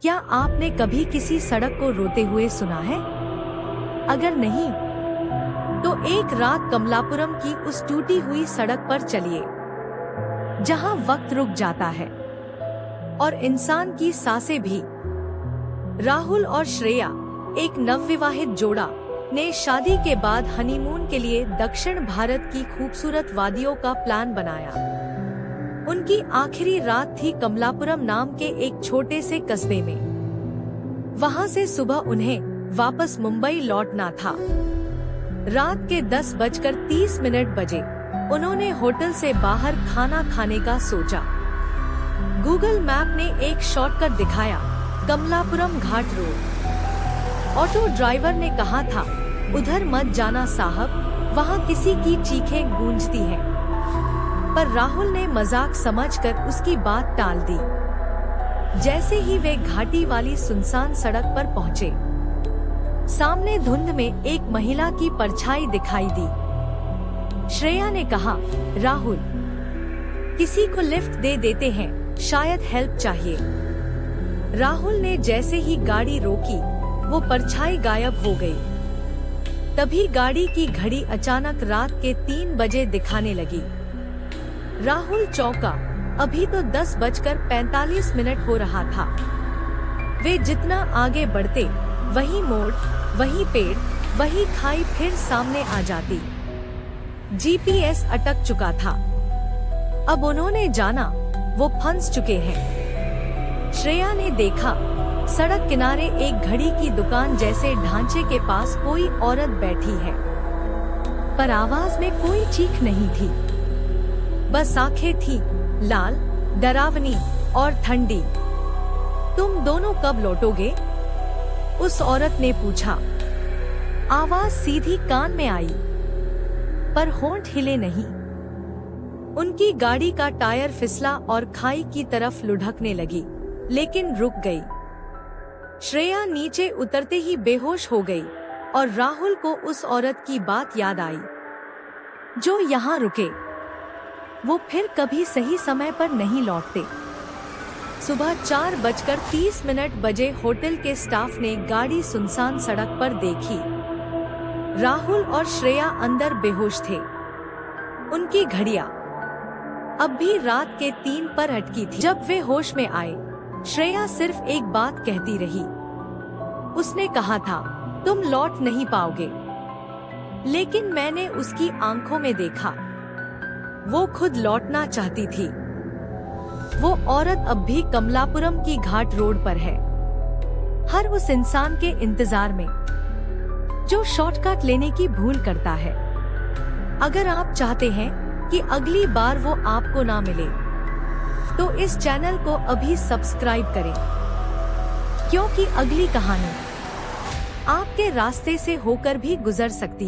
क्या आपने कभी किसी सड़क को रोते हुए सुना है? अगर नहीं, तो एक रात कमलापुरम की उस टूटी हुई सड़क पर चलिए, जहां वक्त रुक जाता है और इंसान की सांसें भी। राहुल और श्रेया, एक नवविवाहित जोड़ा, ने शादी के बाद हनीमून के लिए दक्षिण भारत की खूबसूरत वादियों का प्लान बनाया। उनकी आखिरी रात थी कमलापुरम नाम के एक छोटे से कस्बे में। वहां से सुबह उन्हें वापस मुंबई लौटना था। रात के 10:30 बजे उन्होंने होटल से बाहर खाना खाने का सोचा। गूगल मैप ने एक शॉर्टकट दिखाया, कमलापुरम घाट रोड। ऑटो ड्राइवर ने कहा था, उधर मत जाना साहब, वहाँ किसी की चीखें गूंजती हैं। पर राहुल ने मजाक समझकर उसकी बात टाल दी। जैसे ही वे घाटी वाली सुनसान सड़क पर पहुँचे, सामने धुंध में एक महिला की परछाई दिखाई दी। श्रेया ने कहा, राहुल, किसी को लिफ्ट दे देते हैं, शायद हेल्प चाहिए। राहुल ने जैसे ही गाड़ी रोकी, वो परछाई गायब हो गई। तभी गाड़ी की घड़ी अचानक रात के 3 बजे दिखाने लगी। राहुल चौंका, अभी तो 10:45 हो रहा था। वे जितना आगे बढ़ते, वही मोड़, वही पेड़, वही खाई फिर सामने आ जाती। जीपीएस अटक चुका था। अब उन्होंने जाना, वो फंस चुके हैं। श्रेया ने देखा, सड़क किनारे एक घड़ी की दुकान जैसे ढांचे के पास कोई औरत बैठी है, पर आवाज में कोई चीख नहीं थी। बस आंखें थी, लाल, डरावनी और ठंडी। तुम दोनों कब लौटोगे? उस औरत ने पूछा। आवाज सीधी कान में आई, पर होंठ हिले नहीं। उनकी गाड़ी का टायर फिसला और खाई की तरफ लुढ़कने लगी, लेकिन रुक गई। श्रेया नीचे उतरते ही बेहोश हो गई और राहुल को उस औरत की बात याद आई, जो यहाँ रुके, वो फिर कभी सही समय पर नहीं लौटते। सुबह 4:30 बजे होटल के स्टाफ ने गाड़ी सुनसान सड़क पर देखी। राहुल और श्रेया अंदर बेहोश थे। उनकी घड़ियां अब भी रात के 3 पर अटकी थी। जब वे होश में आए, श्रेया सिर्फ एक बात कहती रही। उसने कहा था, तुम लौट नहीं पाओगे। लेकिन मैंने उसकी आंखों में देखा, वो खुद लौटना चाहती थी। वो औरत अब भी कमलापुरम की घाट रोड पर है, हर उस इंसान के इंतजार में जो शॉर्टकट लेने की भूल करता है। अगर आप चाहते हैं कि अगली बार वो आपको ना मिले, तो इस चैनल को अभी सब्सक्राइब करें, क्योंकि अगली कहानी आपके रास्ते से होकर भी गुजर सकती है।